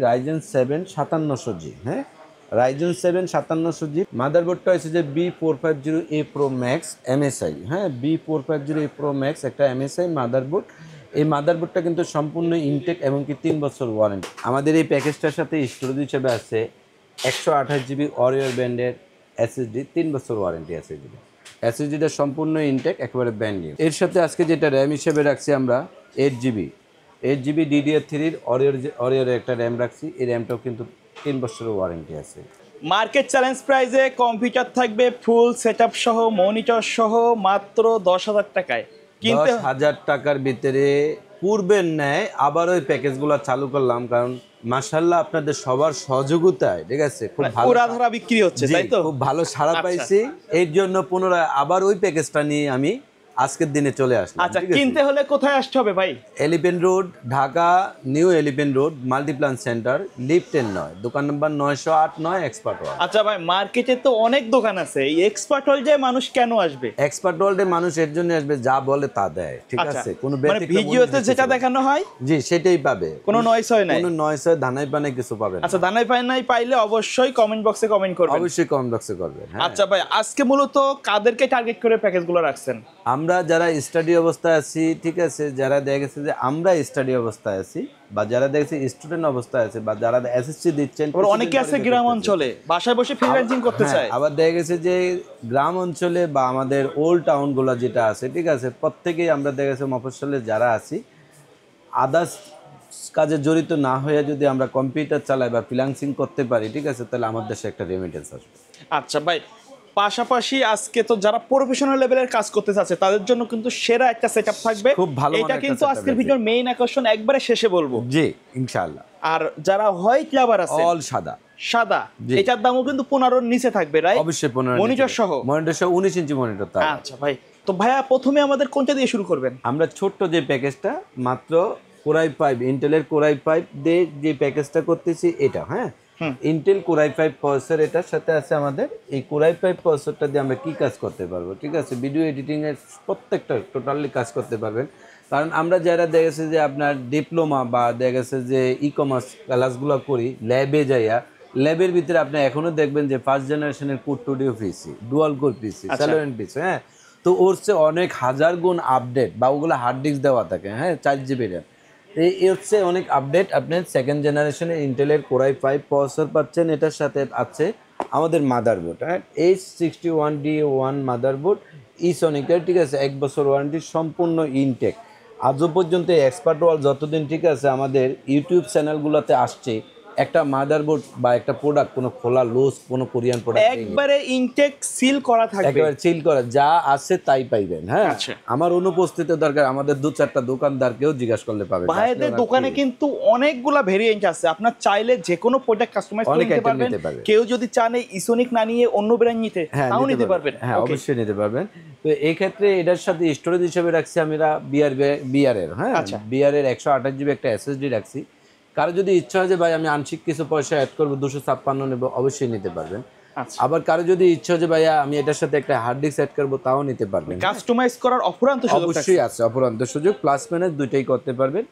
Ryzen 7 5700G, হ্যাঁ, Ryzen 7 5700G। মাদারবোর্ডটা হচ্ছে যে B450A Pro Max MSI, হ্যাঁ, B450A Pro Max একটা MSI মাদারবোর্ড। এই মাদারবোর্ডটা কিন্তু সম্পূর্ণ ইনটেক এবং কি 3 বছর ওয়ারেন্টি। আমাদের এই প্যাকেজটার সাথে স্টোরেজ হিসেবে আছে 128GB ওরিও ব্যান্ডের এসএসডি, 3 বছর ওয়ারেন্টি আছে। এসএসডিটা সম্পূর্ণ ইনটেক, একেবারে ব্র্যান্ড নিউ। এর সাথে আজকে যেটা র্যাম হিসেবে রাখছি আমরা 8GB DDR3 অরিওর একটা র্যাম রাখছি। এই র্যামটাও কিন্তু 3 বছরের ওয়ারেন্টি আছে। মার্কেট চ্যালেঞ্জ প্রাইসে কম্পিউটার থাকবে ফুল সেটআপ সহ মনিটর সহ মাত্র 10,000 টাকায়। 10,000 টাকার ভিতরে পূর্বের ন্যায় আবার ওই প্যাকেজগুলো চালু করলাম, কারণ মাশাআল্লাহ আপনাদের সবার সহযোগিতায়, ঠিক আছে, খুব ভালো উড়াধরা বিক্রি হচ্ছে, তাই তো? খুব ভালো সাড়া পাইছি। এর জন্য পুনরায় আবার ওই প্যাকেজটা নিয়ে আমি আজকের দিনে চলে আসলাম। আচ্ছা, কিনতে হলে কোথায় আসতে হবে ভাই? Elephant road, Dhaka new elephant road, Multiplan centre, lift 9, দোকান নম্বর 908 এক্সপার্ট ওয়ার্ল্ড। আচ্ছা ভাই, মার্কেটে তো অনেক দোকান আছে, এই এক্সপার্ট ওয়ার্ল্ডে মানুষ কেন আসবে? এক্সপার্ট ওয়ার্ল্ডে মানুষ এর জন্য আসবে, যা বলে তা দেয়, ঠিক আছে, কোনো মানে ভিডিওতে যেটা দেখানো হয় জি সেটাই পাবে, কোনো নয়েস হয় না, কোনো নয়েস হয় ধানাই পানে কিছু পাবে না। আচ্ছা, দানাই পাই পাইলে অবশ্যই কমেন্ট বক্সে কমেন্ট করবেন, অবশ্যই কমেন্ট বক্সে করবে। আচ্ছা ভাই, আজকে মূলত কাদেরকে টার্গেট করে প্যাকেজগুলো রাখছেন? আমরা যারা স্টাডি অবস্থায় আছি, ঠিক আছে, যারা দেখা গেছে যে আমরা স্টাডি অবস্থায় আছি, বা যারা দেখেছি স্টুডেন্ট অবস্থায় আছে, বা যারা এসএসসি দিচ্ছেন, অনেকে আছে গ্রাম অঞ্চলে বাসায় বসে ফ্রিল্যান্সিং করতে চায়। আবার দেখা গেছে যে গ্রাম অঞ্চলে বা আমাদের ওল্ড টাউনগুলো যেটা আছে, ঠিক আছে, প্রত্যেকেই আমরা দেখা গেছে মফস্বলে যারা আছি, আদার্স কাজে জড়িত না হয়ে যদি আমরা কম্পিউটার চালাই বা ফ্রিল্যান্সিং করতে পারি, ঠিক আছে, তাহলে আমার দেশে একটা রেমিটেন্স আসবে। আচ্ছা ভাই, পাশাপাশি আজকে তো যারা প্রফেশনাল লেভেলের কাজ করতে চাচ্ছে তাদের জন্য কিন্তু সেরা একটা সেটআপ থাকবে, খুব ভালো। এটা কিন্তু আজকের ভিডিওর মেইন আকর্ষণ, একবারে শেষে বলবো। জি ইনশাআল্লাহ। আর যারা হোয়াইট লাভার আছে, অল সাদা, এটার দামও কিন্তু 15 নিচে থাকবে, রাইট? অবশ্যই 15 মনিটর সহ 19 ইঞ্চি মনিটর। আচ্ছা ভাই, তো ভাইয়া প্রথমে আমাদের কোনটা দিয়ে শুরু করবেন? আমরা ছোট্ট যে প্যাকেজটা, মাত্র Core i5 ইন্টেলের Core i5 দিয়ে যে প্যাকেজটা করতেছি এটা, হ্যাঁ, ইন্টেল Core i5 প্রসেসর, এটার সাথে আছে আমাদের এই Core i5 প্রসেসরটা দিয়ে আমরা কি কাজ করতে পারবো, ঠিক আছে, ভিডিও এডিটিং এর প্রত্যেকটা টোটালি কাজ করতে পারবেন। কারণ আমরা যারা দেখেছি যে আপনার ডিপ্লোমা বা দেখেছে যে ই কমার্স ক্লাসগুলো করি, ল্যাবে যাইয়া, ল্যাবের ভিতরে আপনি এখনো দেখবেন যে ফার্স্ট জেনারেশনের কোর স্টুডিও পিসি, ডুয়াল কোর পিসি, স্যালোয়েন্ট পিসি, হ্যাঁ, তো ওর চেয়ে অনেক হাজার গুণ আপডেট, বা ওগুলো হার্ড ডিস্ক দেওয়া থাকে, হ্যাঁ, 4GB র্যাম। এই হচ্ছে অনেক আপডেট। আপনার সেকেন্ড জেনারেশনের ইন্টেলের Core i5 প্রসেসর পাচ্ছেন, এটার সাথে আছে আমাদের মাদারবোর্ড, হ্যাঁ, H61D1 মাদারবোর্ড ইসনিকের, ঠিক আছে, 1 বছর ওয়ারেন্টি, সম্পূর্ণ ইনটেক। আজও পর্যন্ত এক্সপার্ট ওয়ার্ল্ড যতদিন, ঠিক আছে, আমাদের ইউটিউব চ্যানেলগুলোতে আসছে, একটা মাদারবোর্ড বা একটা প্রোডাক্ট কোনো খোলা লুজ কোনো কোরিয়ান প্রোডাক্ট একবারে ইনটেক সিল করা থাকবে, একেবারে সিল করা, যা আছে তাই পাইবেন। হ্যাঁ, আচ্ছা, আমার আমার অনুপস্থিত দরকার, আমাদের 2-4টা দোকানদারকেও জিজ্ঞাসা করলে পাবেন। ভাইদের দোকানে কিন্তু অনেকগুলা ভেরিয়েন্ট আছে, আপনার চাইলে যে কোনো প্রোডাক্ট কাস্টমাইজ করে নিতে পারবেন। কেউ যদি চান এই ইসোনিক না নিয়ে অন্য ব্র্যান্ড নিতে, তাও নিতে পারবেন। হ্যাঁ, অবশ্যই নিতে পারবেন। তো এই ক্ষেত্রে এটার সাথে স্টোরেজ হিসেবে রাখছি আমরা বিআর এর, হ্যাঁ, বিআর এর 128GB একটা এসএসডি রাখছি। কারো যদি ইচ্ছা হয় যে ভাই আমি আংশিক কিছু পয়সা অ্যাড করবো, 256 নেব, অবশ্যই নিতে পারবেন। আবার কারো যদি ইচ্ছা হয় যে ভাইয়া আমি এটার সাথে একটা হার্ড ডিস্ক অ্যাড করবো, তাও নিতে পারবেন। কাস্টমাইজ করার অফুরন্ত সুযোগ অবশ্যই আছে, অফুরন্ত সুযোগ, প্লাস মাইনাস দুইটাই করতে পারবেন।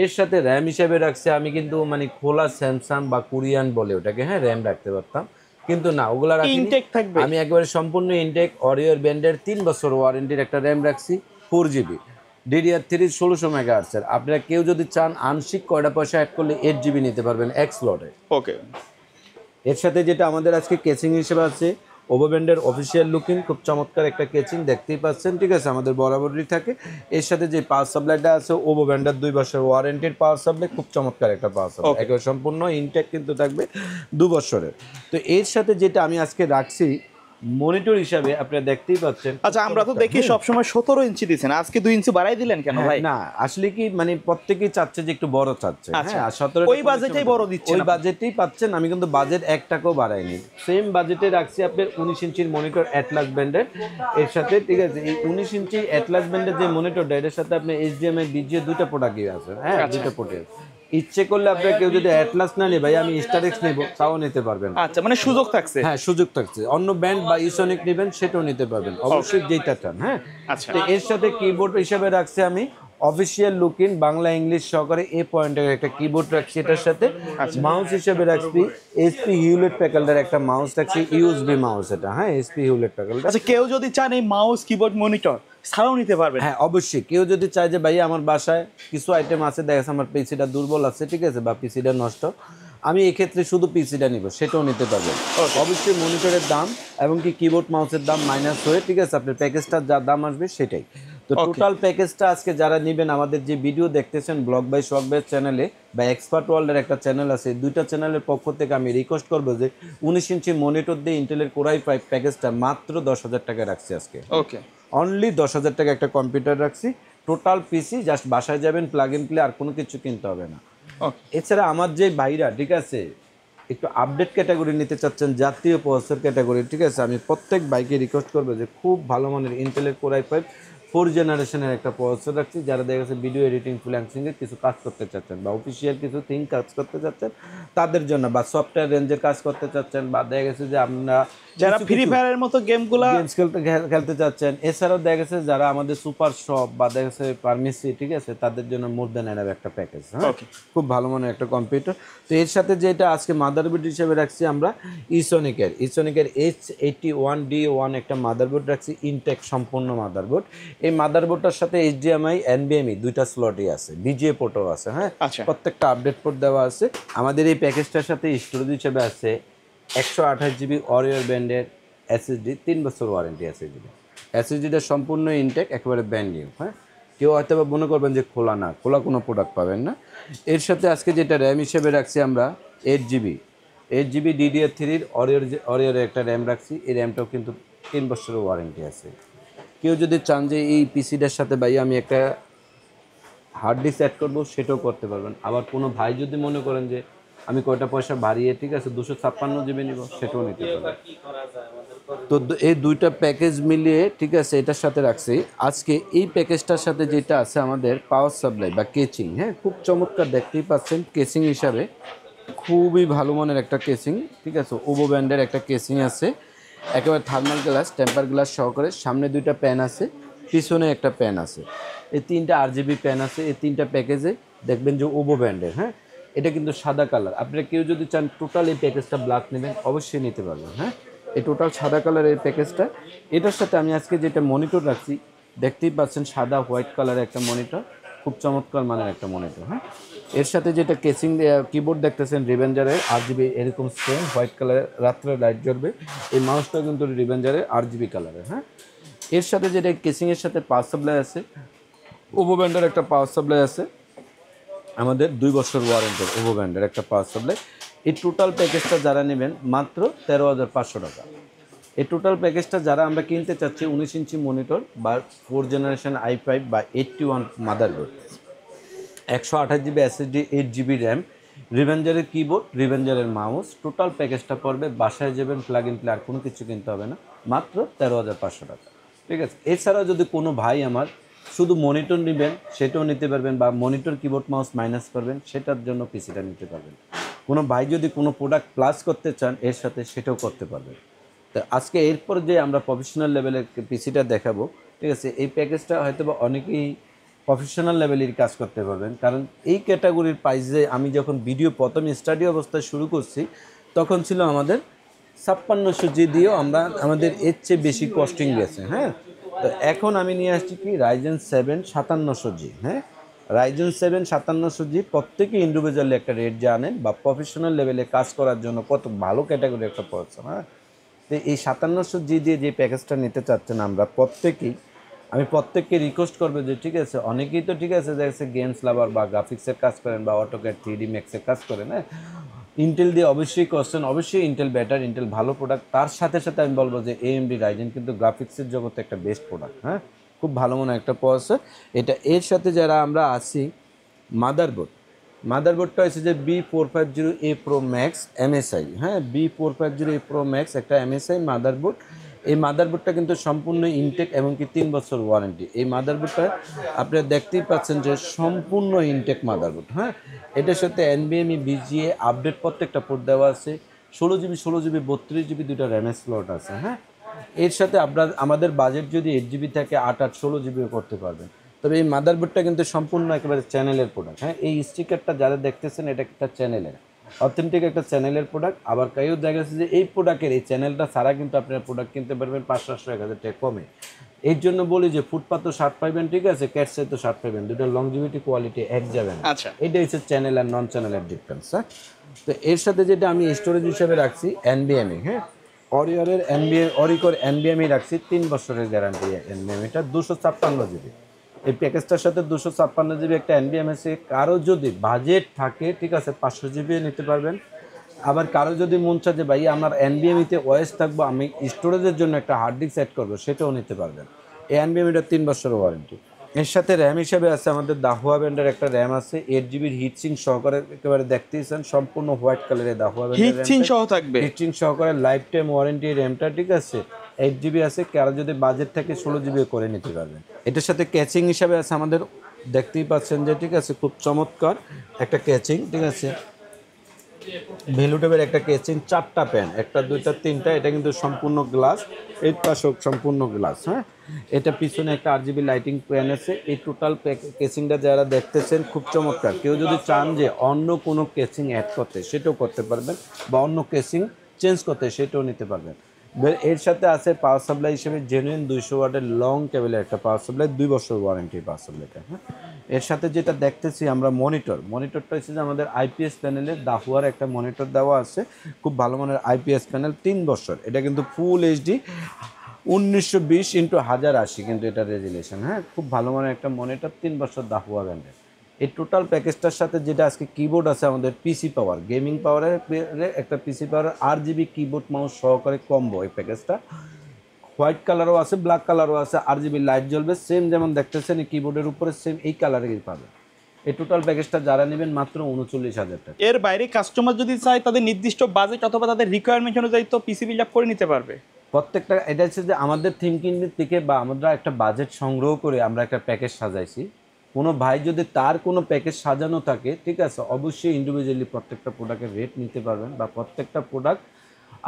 এর সাথে র্যাম হিসেবে রাখছি আমি কিন্তু মানে খোলা স্যামসাং বা কোরিয়ান বলে ওটাকে, হ্যাঁ, র্যাম রাখতে পারতাম, কিন্তু না, ওগুলা রাখি ইনটেক থাকবে, আমি একবারে সম্পূর্ণ ইনটেক অরিওর ব্র্যান্ডের 3 বছর ওয়ারেন্টির একটা র্যাম রাখছি, 4GB DDR3 1600 মেগাহার্টজের। আপনারা কেউ যদি চান আংশিক কয়টা পয়সা অ্যাড করলে 8GB নিতে পারবেন এক স্লটে। ওকে, এর সাথে যেটা আমাদের আজকে কেচিং হিসেবে আছে, ওভো ব্র্যান্ডের অফিসিয়াল লুকিং, খুব চমৎকার একটা কেচিং, দেখতেই পাচ্ছেন, ঠিক আছে, আমাদের বরাবরই থাকে। এর সাথে যে পাওয়ার সাপ্লাইটা আছে, ওভো ব্র্যান্ডের 2 বছর ওয়ারেন্টির পাওয়ার সাপ্লাই, খুব চমৎকার একটা পাওয়ার সাপ্লাই, একেবারে সম্পূর্ণ ইনটেক কিন্তু থাকবে 2 বছরের। তো এর সাথে যেটা আমি আজকে রাখছি মনিটর হিসাবে, আপনারা দেখতেই পাচ্ছেন। আচ্ছা, আমরা তো দেখি সবসময় 17 ইঞ্চি দিচ্ছেন, আজকে 2 ইঞ্চি বাড়াই দিলেন কেন ভাই? না, আসলে কি মানে প্রত্যেকেই চাচ্ছে যে একটু বড় চাচ্ছে, আচ্ছা, হ্যাঁ, 17 ওই বাজেটেই বড় দিচ্ছেন, ওই বাজেটেই পাচ্ছেন। আমি কিন্তু বাজেট 1 টাকাও বাড়াইনি, সেম বাজেটে রাখছি আপনার 19 ইঞ্চির মনিটর অ্যাটলাস ব্র্যান্ডের। এর সাথে, ঠিক আছে, এই 19 ইঞ্চি অ্যাটলাস ব্র্যান্ডের যে মনিটরটা, এর সাথে আপনি HDMI BGA দুইটা প্রোডাক্টই আছে, হ্যাঁ, দুইটা পোর্টে। ইচ্ছে করলে আপনার কেউ যদি অ্যাটলাস না নেই, ভাই আমি স্টারেক্স নেব, তাও নিতে পারবেন। আচ্ছা, মানে সুযোগ থাকছে, হ্যাঁ, সুযোগ থাকছে। অন্য ব্র্যান্ড বা ইসোনিক নেবেন, সেটাও নিতে পারবেন, অবশ্যই যেটা চান। হ্যাঁ, আচ্ছা। তো এর সাথে কিবোর্ড হিসেবে রাখছি আমি অফিসিয়াল লুকিং বাংলা ইংলিশ সহকারে এ পয়েন্টের একটা কিবোর্ড রাখছি, এটার সাথে মাউস হিসেবে রাখছি এইচপি হিউলেট প্যাকার্ডের একটা মাউস রাখছি, ইউএসবি মাউস এটা, হ্যাঁ এইচপি হিউলেট প্যাকার্ড। আচ্ছা, কেউ যদি চান এই মাউস কিবোর্ড মনিটর ছাড়াও নিতে পারবেন? হ্যাঁ অবশ্যই, কেউ যদি চায় যে ভাই আমার বাসায় কিছু আইটেম আছে, দেখা যাচ্ছে আমার পিসিটা দুর্বল আছে, ঠিক আছে, বা পিসিটা নষ্ট, আমি এক্ষেত্রে শুধু পিসিটা নিব, সেটাও নিতে পারবেন। অবশ্যই মনিটরের দাম এবং কি কিবোর্ড মাউসের দাম মাইনাস হয়ে, ঠিক আছে, আপনার প্যাকেজটার যা দাম আসবে সেটাই। তো টোটাল প্যাকেজটা আজকে যারা নেবেন, আমাদের যে ভিডিও দেখতেছেন ব্লগ বাই শখ বাই চ্যানেলে বা এক্সপার্ট ওয়ার্ল্ডের একটা চ্যানেল আছে, দুইটা চ্যানেলের পক্ষ থেকে আমি রিকোয়েস্ট করবো যে 19 ইঞ্চি মনিটর দিয়ে ইন্টেলের কোরাই 5 প্যাকেজটা মাত্র 10,000 টাকা রাখছি আজকে। ওকে, অনলি 10,000 টাকা একটা কম্পিউটার রাখছি, টোটাল পিসি, জাস্ট বাসায় যাবেন প্লাগ ইন প্লে, আর কোনো কিছু কিনতে হবে না। এছাড়া আমার যে ভাইরা, ঠিক আছে, একটু আপডেট ক্যাটাগরি নিতে চাচ্ছেন, জাতীয় প্রসেসর ক্যাটাগরি, ঠিক আছে, আমি প্রত্যেক বাইকে রিকোয়েস্ট করবো যে খুব ভালো মানের ইন্টেলের কোর i5 4 জেনারেশনের একটা প্রসেসর রাখছি, যারা দেখা গেছে ভিডিও এডিটিং ফ্রিল্যান্সিংয়ের কিছু কাজ করতে চাচ্ছেন বা অফিসিয়াল কিছু থিং কাজ করতে চাচ্ছেন তাদের জন্য, বা সফটওয়্যার রেঞ্জের কাজ করতে চাচ্ছেন, বা দেখা গেছে যে আমরা যারা ফ্রি ফায়ারের মতো গেমগুলো খেলতে চাচ্ছেন, এছাড়াও দেখা গেছে যারা আমাদের সুপার শপ বা দেখা গেছে ফার্মেসি, ঠিক আছে, তাদের জন্য মোর দ্যান এনাফ একটা প্যাকেজ। হ্যাঁ, খুব ভালো মানের একটা কম্পিউটার। তো এর সাথে যেটা আজকে মাদারবোর্ড হিসেবে রাখছি আমরা ইসোনিকের H81D1 একটা মাদারবোর্ড রাখছি, ইনটেক সম্পূর্ণ মাদারবোর্ড। এই মাদারবোর্ডটার সাথে HDMI NVMe দুইটা স্লটই আছে, BGA পোর্টও আছে। হ্যাঁ, প্রত্যেকটা আপডেট পোর্ট দেওয়া আছে। আমাদের এই প্যাকেজটার সাথে স্টোরেজ হিসেবে আছে 128 GB অরিয়র ব্র্যান্ডের SSD, 3 বছর ওয়ারেন্টি আছে। SSDটা সম্পূর্ণ ইনটেক, একেবারে ব্র্যান্ড নিউ। হ্যাঁ, কেউ হয়তো বা মনে করবেন যে খোলা না, খোলা কোনো প্রোডাক্ট পাবেন না। এর সাথে আজকে যেটা র্যাম হিসেবে রাখছি আমরা 8GB DDR3 অরিয়রের একটা র্যাম রাখছি। এই র্যামটাও কিন্তু 3 বছরের ওয়ারেন্টি আছে। কেউ যদি চান যে এই পিসিটার সাথে ভাই আমি একটা হার্ড ডিস্ক অ্যাড করবো, সেটাও করতে পারবেন। আবার কোনো ভাই যদি মনে করেন যে আমি কয়টা পয়সা বাড়িয়ে, ঠিক আছে, 256 GB নিব, সেটাও নিতে পারবেন। তো এই দুইটা প্যাকেজ মিলিয়ে, ঠিক আছে, এটার সাথে রাখছি আজকে এই প্যাকেজটার সাথে যেটা আছে আমাদের পাওয়ার সাপ্লাই বা কেচিং। হ্যাঁ, খুব চমৎকার, দেখতেই পাচ্ছেন কেচিং হিসাবে খুবই ভালো মানের একটা কেচিং, ঠিক আছে, ওভো ব্র্যান্ডের একটা কেচিং আছে, একেবারে থার্মাল গ্লাস, টেম্পার গ্লাস সহকারে। সামনে দুইটা প্যান আছে, পিছনে একটা প্যান আছে, এই 3টা RGB প্যান আছে। এই 3টা প্যাকেজে দেখবেন যে ওভো ব্র্যান্ডের। হ্যাঁ, এটা কিন্তু সাদা কালার। আপনারা কেউ যদি চান টোটাল এই প্যাকেজটা ব্ল্যাক নেবেন, অবশ্যই নিতে পারবেন। হ্যাঁ, এই টোটাল সাদা কালারের এই প্যাকেজটা। এটার সাথে আমি আজকে যেটা মনিটর রাখছি, দেখতেই পাচ্ছেন সাদা হোয়াইট কালারের একটা মনিটর, খুব চমৎকার মানের একটা মনিটর। হ্যাঁ, এর সাথে যেটা কেসিং কিবোর্ড দেখতেছেন রিভেঞ্জারের RGB, এরকম সেম হোয়াইট কালারের, রাত্রে লাইট জ্বলবে। এই মাউসটা কিন্তু রিভেঞ্জারের RGB কালারের। হ্যাঁ, এর সাথে যেটা কেসিংয়ের সাথে পাওয়ার সাপ্লাই আছে, ওভো ব্র্যান্ডের একটা পাওয়ার সাপ্লাই আছে, আমাদের 2 বছর ওয়ারেন্টির ওভো ব্র্যান্ডের একটা পাওয়ার সাপ্লাই। এই টোটাল প্যাকেজটা যারা নেবেন মাত্র 13,500 টাকা। এই টোটাল প্যাকেজটা যারা আমরা কিনতে চাচ্ছি 19 ইঞ্চি মনিটর বা 4 জেনারেশন i5 বা 81 motherboard, 128 GB SSD, 8GB RAM, রিভেঞ্জারের কিবোর্ড, রিভেঞ্জারের মাউস, টোটাল প্যাকেজটা পড়বে, বাসায় যাবেন প্লাগ ইন প্লে, আর কোনো কিছু কিনতে হবে না, মাত্র 13,500 টাকা। ঠিক আছে। এছাড়াও যদি কোনো ভাই আমার শুধু মনিটর নেবেন, সেটাও নিতে পারবেন, বা মনিটর কিবোর্ড মাউস মাইনাস করবেন, সেটার জন্য পিসিটা নিতে পারবেন। কোনো ভাই যদি কোনো প্রোডাক্ট প্লাস করতে চান এর সাথে, সেটাও করতে পারবেন। তো আজকে এরপর যে আমরা প্রফেশনাল লেভেলের পিসিটা দেখাবো, ঠিক আছে, এই প্যাকেজটা হয়তো বা অনেকেই প্রফেশনাল লেভেলের কাজ করতে পারবেন, কারণ এই ক্যাটাগরির প্রাইসে আমি যখন ভিডিও প্রথম স্টাডি অবস্থায় শুরু করছি তখন ছিল আমাদের 5600G দিয়েও আমরা আমাদের এর চেয়ে বেশি কস্টিং গেছে। হ্যাঁ, তো এখন আমি নিয়ে আসছি কি Ryzen 7 5700G। হ্যাঁ, Ryzen 7 5700G প্রত্যেকে ইন্ডিভিজুয়ালি একটা রেট জানেন, বা প্রফেশনাল লেভেলে কাজ করার জন্য কত ভালো ক্যাটাগরি একটা পড়ছে। হ্যাঁ, তো এই 5700G দিয়ে যে প্যাকেজটা নিতে চাচ্ছেন আমরা আমি প্রত্যেককে রিকোয়েস্ট করবো যে ঠিক আছে, অনেকেই তো ঠিক আছে দেখছে গেমস লাভার বা গ্রাফিক্সের কাজ করেন বা অটোক্যাড 3D ম্যাক্সের কাজ করেন, হ্যাঁ, ইন্টেল দিয়ে অবশ্যই করছেন, অবশ্যই ইন্টেল বেটার, ইন্টেল ভালো প্রোডাক্ট। তার সাথে সাথে আমি বলবো যে AMD Ryzen কিন্তু গ্রাফিক্সের জগতে একটা বেস্ট প্রোডাক্ট। হ্যাঁ, খুব ভালো মনে একটা প্রসেসর এটা। এর সাথে যারা আমরা আসি মাদারবোর্ডটা হচ্ছে যে B450A Pro Max MSI। হ্যাঁ, B450A Pro Max একটা MSI মাদারবোর্ড। এই মাদারবোর্ডটা কিন্তু সম্পূর্ণ ইনটেক এবং কি 3 বছর ওয়ারেন্টি। এই মাদারবোর্ডটা আপনারা দেখতেই পাচ্ছেন যে সম্পূর্ণ ইনটেক মাদারবোর্ড। হ্যাঁ, এটার সাথে NVMe BGA আপডেট প্রত্যেকটা পোর্ট দেওয়া আছে, 16GB 32GB দুটো র্যামের স্লট আছে। হ্যাঁ, এর সাথে আমাদের বাজেট যদি 8GB থাকে 8 16GB করতে পারবেন। তো তবে এই মাদারবোর্ডটা কিন্তু সম্পূর্ণ একেবারে চ্যানেলের প্রোডাক্ট। হ্যাঁ, এই স্টিকারটা যারা দেখতেছেন এটা একটা চ্যানেলের, অথেন্টিক একটা চ্যানেলের প্রোডাক্ট। আবার কেউ দেখা যাচ্ছে যে এই প্রোডাক্টের এই চ্যানেলটা ছাড়া কিন্তু আপনারা প্রোডাক্ট কিনতে পারবেন 500-1000 টাকা কমে। এর জন্য বলি যে ফুটপাত তো শার্ট পাইবেন, ঠিক আছে, ক্যাটসে তো শার্ট পাইবেন, দুটো লংজিভিটি কোয়ালিটি এক যাবে না। আচ্ছা, এটা হচ্ছে চ্যানেল আর নন চ্যানেলের ডিফারেন্স। হ্যাঁ, তো এর সাথে যেটা আমি স্টোরেজ হিসাবে রাখছি এনবিএমই, হ্যাঁ, অরিয়রের এনবিএম, অরিকোর এনবিএমই রাখছি 3 বছরের গ্যারান্টি এনবিএমটা 256 জিবি। এই প্যাকেজটার সাথে 256 জিবি একটা এনবিএম আছে। কারো যদি বাজেট থাকে, ঠিক আছে, 500 জিবি নিতে পারবেন। আবার কারো যদি মন চায় যে ভাই আমার এনবিএমিতে ওএস থাকবো, আমি স্টোরেজের জন্য একটা হার্ড ডিস্ক সেট করবো, সেটাও নিতে পারবেন। এই এনবিএমিটা 3 বছরের ওয়ারেন্টি। এর সাথে র্যাম হিসেবে আছে আমাদের দাহুয়া ব্র্যান্ডের একটা র্যাম আছে 8 জিবির হিটসিং সহকারে, একেবারে দেখতেইছেন সম্পূর্ণ হোয়াইট কালারের দাহুয়া ব্র্যান্ডের হিটসিং সহ থাকবে, হিটসিং সহকারে লাইফ টাইম ওয়ারেন্টি র্যামটা, ঠিক আছে। 8 জিবি আছে, কারো যদি বাজেট থাকে 16 জিবি করে নিতে পারবেন। এটার সাথে ক্যাচিং হিসাবে আছে আমাদের, দেখতেই পাচ্ছেন যে, ঠিক আছে, খুব চমৎকার একটা ক্যাচিং, ঠিক আছে, ভ্যালুটেবের একটা কেচিং, 4টা প্যান, 1টা 2টা 3টা, এটা কিন্তু সম্পূর্ণ গ্লাস, এই পাশে সম্পূর্ণ গ্লাস। হ্যাঁ, এটা পিছনে একটা RGB লাইটিং প্যান আছে। এই টোটাল কেচিংটা যারা দেখতেছেন খুব চমৎকার। কেউ যদি চান যে অন্য কোনো কেচিং অ্যাড করতে, সেটাও করতে পারবেন, বা অন্য কেচিং চেঞ্জ করতে, সেটাও নিতে পারবেন। এর সাথে আছে পাওয়ার সাপ্লাই হিসেবে জেনুইন 200 ওয়াটের লং কেবলের একটা পাওয়ার সাপ্লাই, 2 বছর ওয়ারেন্টি পাওয়ার সাপ্লাইটা। হ্যাঁ, এর সাথে যেটা দেখতেছি আমরা মনিটরটা হচ্ছে যে আমাদের আইপিএস প্যানেলের দাহুয়ার একটা মনিটর দেওয়া আছে, খুব ভালো মানের আইপিএস প্যানেল, 3 বছর। এটা কিন্তু ফুল এইচডি 1920x1080 কিন্তু এটা রেজুলেশন। হ্যাঁ, খুব ভালো মানের একটা মনিটর, 3 বছর দাহুয়া ব্র্যান্ডের। এই টোটাল প্যাকেজটার সাথে যেটা আজকে কিবোর্ড আছে আমাদের পিসি পাওয়ার, গেমিং পাওয়ারের একটা পিসি পাওয়ার RGB কিবোর্ড মাউস সহকারে কম্বো। এই প্যাকেজটা হোয়াইট কালারও আছে, ব্ল্যাক কালারও আছে, RGB লাইট জ্বলবে, সেম যেমন দেখতেছেন এই কিবোর্ডের উপরে সেম এই কালারেরই পাবেন। এই টোটাল প্যাকেজটা যারা নেবেন মাত্র 39,000 টাকা। এর বাইরে কাস্টমার যদি চায় তাদের নির্দিষ্ট বাজেট অথবা তাদের রিকোয়ারমেন্ট অনুযায়ী তো পিসি বিল্ড আপ করে নিতে পারবে। প্রত্যেকটা এটা হচ্ছে যে আমাদের থিঙ্কিং থেকে বা আমরা একটা বাজেট সংগ্রহ করে আমরা একটা প্যাকেজ সাজাইছি। কোনো ভাই যদি তার কোনো প্যাকেজ সাজানো থাকে, ঠিক আছে, অবশ্যই ইন্ডিভিজুয়ালি প্রত্যেকটা প্রোডাক্টের রেট নিতে পারবেন, বা প্রত্যেকটা প্রোডাক্ট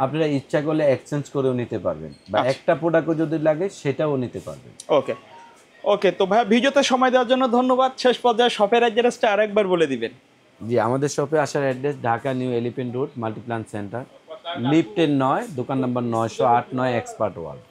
আপনারা ইচ্ছা করলে এক্সচেঞ্জ করেও নিতে পারবেন, বা একটা প্রোডাক্টও যদি লাগে সেটাও নিতে পারবেন। ওকে ওকে, তো ভাই ভিডিওতে সময় দেওয়ার জন্য ধন্যবাদ। শেষ পর্যায়ে শপের অ্যাড্রেসটা আরেকবার বলে দিবেন। জি, আমাদের শপে আসার address Dhaka new elephant road, Multiplan centre, লিফটের 9, দোকান নাম্বার 908, 9 এক্সপার্ট ওয়ার্ল্ড।